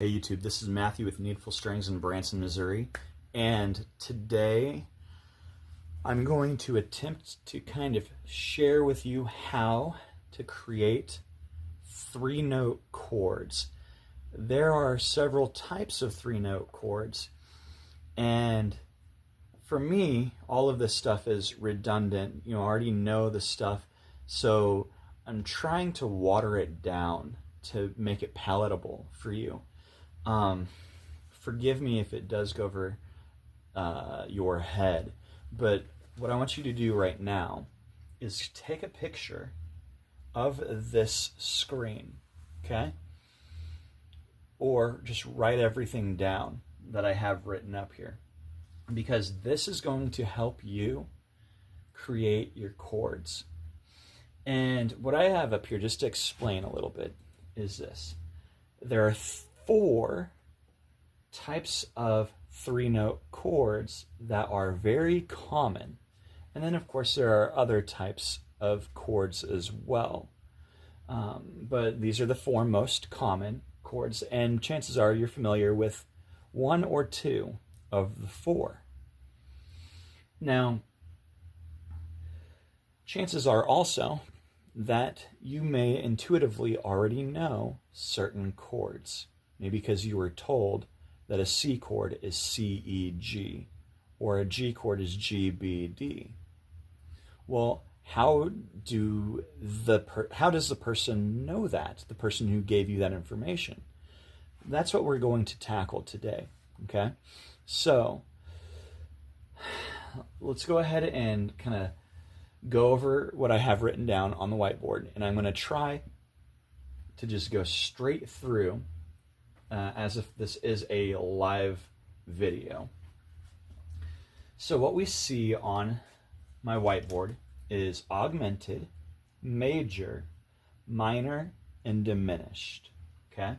Hey YouTube, this is Matthew with Needful Strings in Branson, Missouri, and today I'm going to attempt to kind of share with you how to create three-note chords. There are several types of three-note chords, and for me, all of this stuff is redundant. I already know the stuff, so I'm trying to water it down to make it palatable for you. Forgive me if it does go over your head, but what I want you to do right now is take a picture of this screen, okay? Or just write everything down that I have written up here, because this is going to help you create your chords. And what I have up here, just to explain a little bit, is this. There are four types of three-note chords that are very common. And then, of course, there are other types of chords as well. But these are the four most common chords, and chances are you're familiar with one or two of the four. Now, chances are also that you may intuitively already know certain chords. Maybe because you were told that a C chord is C, E, G, or a G chord is G, B, D. Well, how does the person know that, the person who gave you that information? That's what we're going to tackle today, okay? So, let's go ahead and kind of go over what I have written down on the whiteboard, and I'm going to try to just go straight through as if this is a live video. So what we see on my whiteboard is augmented, major, minor, and diminished, okay?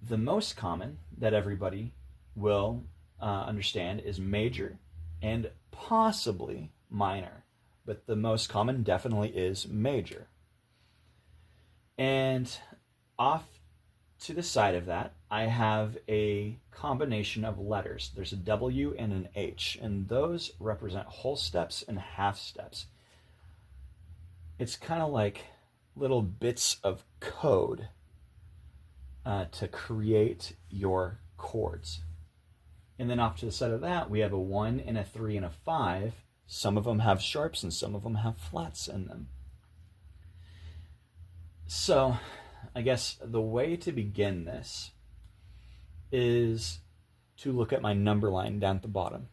The most common that everybody will understand is major and possibly minor, but the most common definitely is major. And off to the side of that, I have a combination of letters. There's a W and an H, and those represent whole steps and half steps. It's kind of like little bits of code to create your chords. And then off to the side of that, we have a 1 and a 3 and a 5. Some of them have sharps and some of them have flats in them. So, I guess the way to begin this is to look at my number line down at the bottom.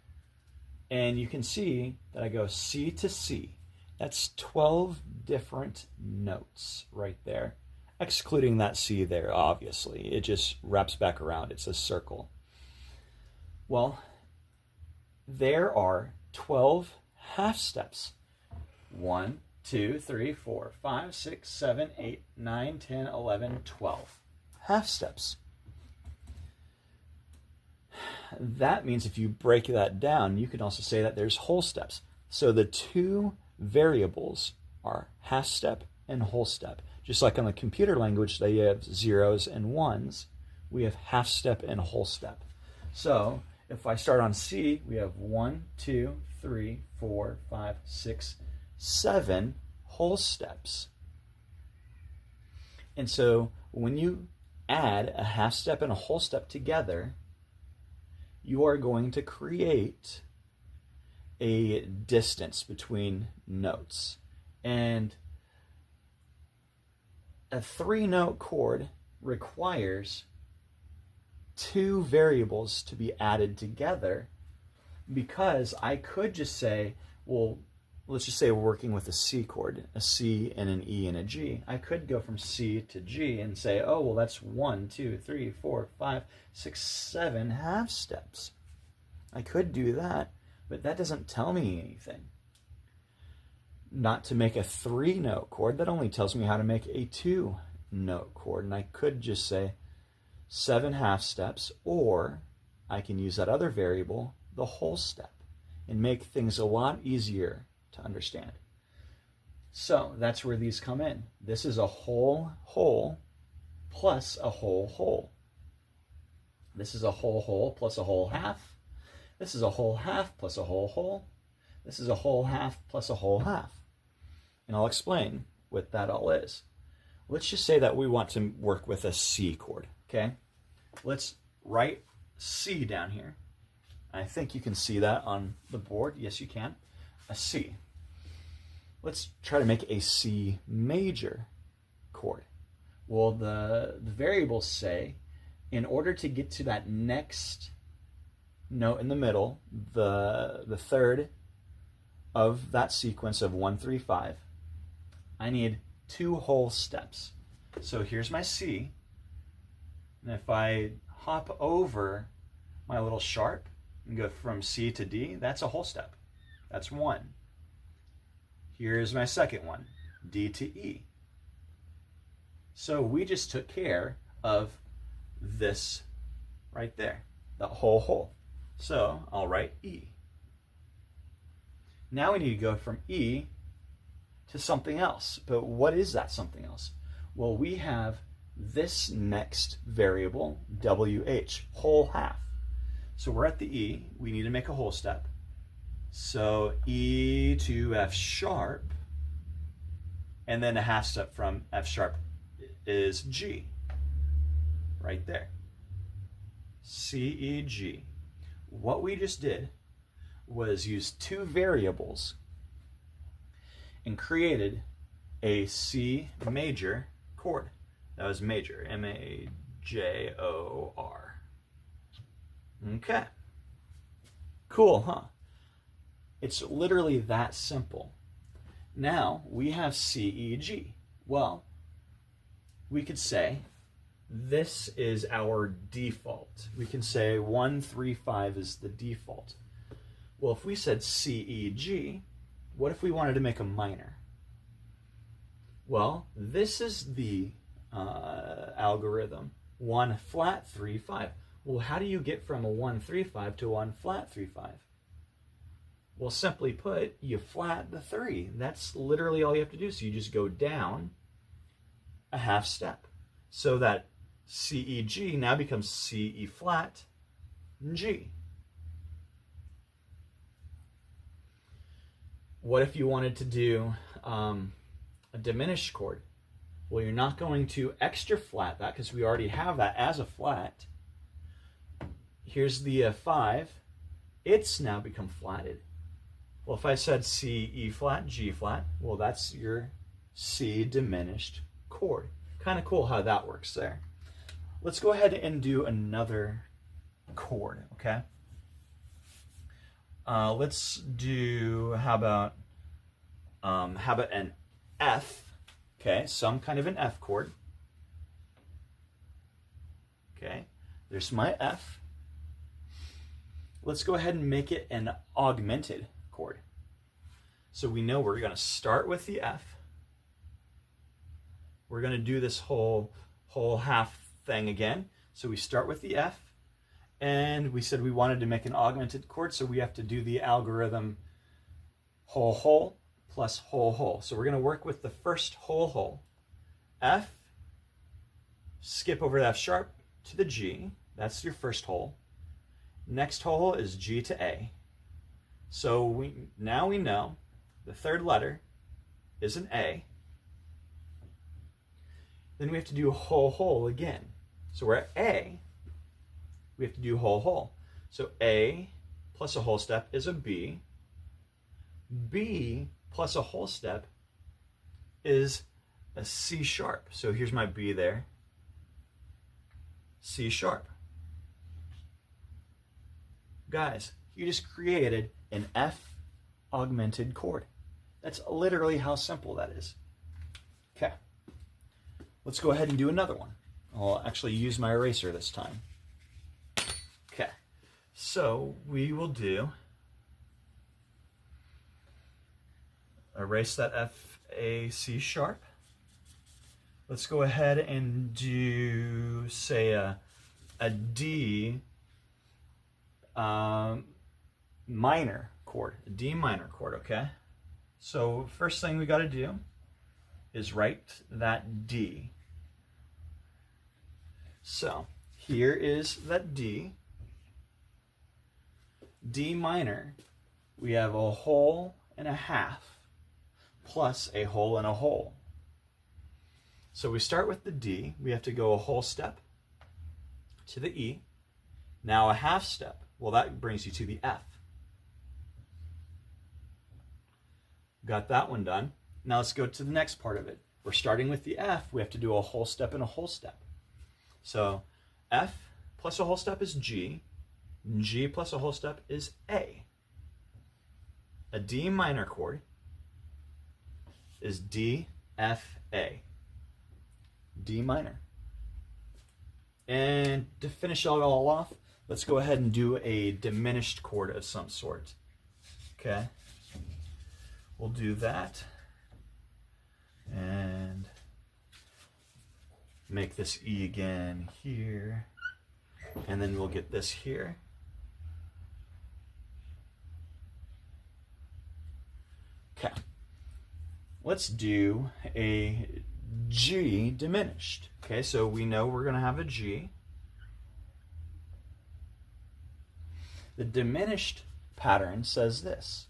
And you can see that I go C to C. That's 12 different notes right there. Excluding that C there, obviously. It just wraps back around. It's a circle. Well, there are 12 half steps. 1, 2, 3, 4, 5, 6, 7, 8, 9, 10, 11, 12. Half steps. That means if you break that down, you can also say that there's whole steps. So the two variables are half step and whole step. Just like on the computer language, they have zeros and ones. We have half step and whole step. So if I start on C, we have 1, 2, 3, 4, 5, 6, 7 whole steps. And so when you add a half step and a whole step together, you are going to create a distance between notes. And a three-note chord requires two variables to be added together, because I could just say, well, let's just say we're working with a C chord, a C and an E and a G. I could go from C to G and say, oh, well, that's 1, 2, 3, 4, 5, 6, 7 half steps. I could do that, but that doesn't tell me anything. Not to make a three-note chord, that only tells me how to make a two-note chord. And I could just say 7 half steps, or I can use that other variable, the whole step, and make things a lot easier to understand. So that's where these come in. This is a whole plus a whole whole. This is a whole whole plus a whole half. This is a whole half plus a whole whole. This is a whole half plus a whole half. And I'll explain what that all is. Let's just say that we want to work with a C chord, okay? Let's write C down here. I think you can see that on the board. Yes, you can. A C. Let's try to make a C major chord. Well, the variables say in order to get to that next note in the middle, the third of that sequence of 1, 3, 5, I need 2 whole steps. So here's my C, and if I hop over my little sharp and go from C to D, that's a whole step. That's 1. Here's my second one, D to E. So we just took care of this right there, the whole whole. So I'll write E. Now we need to go from E to something else. But what is that something else? Well, we have this next variable, WH, whole half. So we're at the E, we need to make a whole step. So E to F sharp, and then a half step from F sharp is G, right there. C, E, G. What we just did was use 2 variables and created a C major chord. That was major, M-A-J-O-R. Okay. Cool, huh? It's literally that simple. Now we have C, E, G. Well, we could say this is our default. We can say 1, 3, 5 is the default. Well, if we said C, E, G, what if we wanted to make a minor? Well, this is the algorithm. 1 flat, 3, 5. Well, how do you get from a 1, 3, 5 to 1 flat, 3, 5? Well, simply put, you flat the 3. That's literally all you have to do. So you just go down a half step. So that C, E, G now becomes C, E flat, G. What if you wanted to do a diminished chord? Well, you're not going to extra flat that because we already have that as a flat. Here's the 5. It's now become flatted. Well, if I said C, E flat, G flat, well, that's your C diminished chord. Kind of cool how that works there. Let's go ahead and do another chord, okay? Let's do, how about an F, okay? Some kind of an F chord. Okay, there's my F. Let's go ahead and make it an augmented chord. So we know we're going to start with the F. We're going to do this whole half thing again. So we start with the F, and we said we wanted to make an augmented chord, so we have to do the algorithm whole whole plus whole whole. So we're going to work with the first whole whole. F, skip over the F sharp to the G. That's your first whole. Next whole is G to A. So now we know the third letter is an A. Then we have to do whole whole again. So we're at A. We have to do whole whole. So A plus a whole step is a B. B plus a whole step is a C sharp. So here's my B there. C sharp. Guys, you just created an F augmented chord. That's literally how simple that is. Okay. Let's go ahead and do another one. I'll actually use my eraser this time. Okay. So we will do, erase that F, A, C sharp. Let's go ahead and do, say, a D minor chord, a D minor chord, okay? So first thing we got to do is write that D. So here is that D. D minor, we have a whole and a half plus a whole and a whole. So we start with the D. We have to go a whole step to the E. Now a half step. Well, that brings you to the F. Got that one done. Now let's go to the next part of it. We're starting with the F. We have to do a whole step and a whole step. So F plus a whole step is G. G plus a whole step is A. A D minor chord is D, F, A. D minor. And to finish it all off, let's go ahead and do a diminished chord of some sort. Okay? We'll do that. And make this E again here. And then we'll get this here. Okay. Let's do a G diminished. Okay, so we know we're going to have a G. The diminished pattern says this: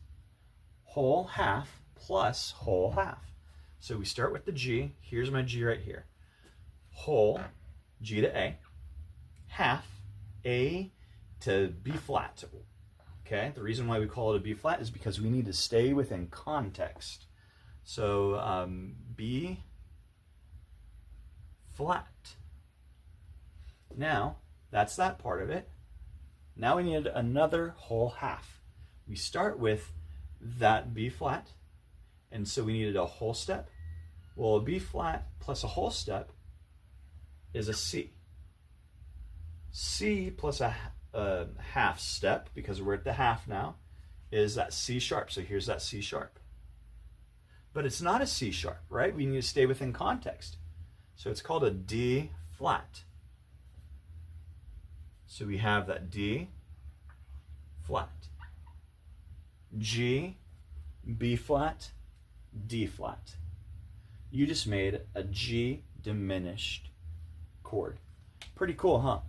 whole half plus whole half. So we start with the G. Here's my G right here. Whole, G to A. Half, A to B flat. Okay, the reason why we call it a B flat is because we need to stay within context. So B flat. Now, that's that part of it. Now we need another whole half. We start with that B flat, and so we needed a whole step. Well, a B flat plus a whole step is a C. C plus a half step, because we're at the half now, is that C sharp. So here's that C sharp. But it's not a C sharp, right? We need to stay within context. So it's called a D flat. So we have that D flat. G, B flat, D flat. You just made a G diminished chord. Pretty cool, huh?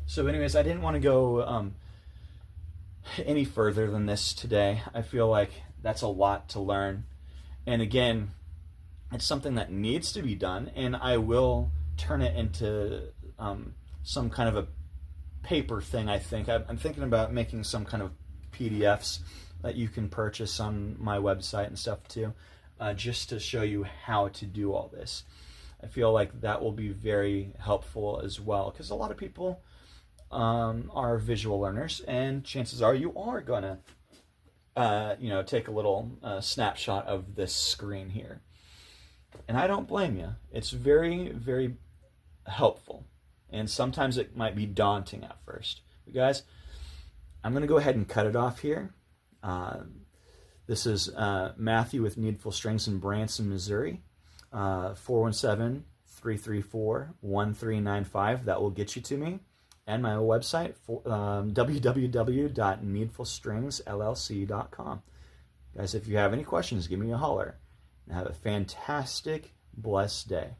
So anyways, I didn't want to go any further than this today. I feel like that's a lot to learn. And again, it's something that needs to be done, and I will turn it into some kind of a paper thing, I think. I'm thinking about making some kind of PDFs that you can purchase on my website and stuff too, just to show you how to do all this. I feel like that will be very helpful as well, because a lot of people are visual learners, and chances are you are gonna take a little snapshot of this screen here. And I don't blame you. It's very, very helpful. And sometimes it might be daunting at first. But guys, I'm going to go ahead and cut it off here. This is Matthew with Needful Strings in Branson, Missouri. 417-334-1395. That will get you to me. And my website, www.needfulstringsllc.com. Guys, if you have any questions, give me a holler. And have a fantastic, blessed day.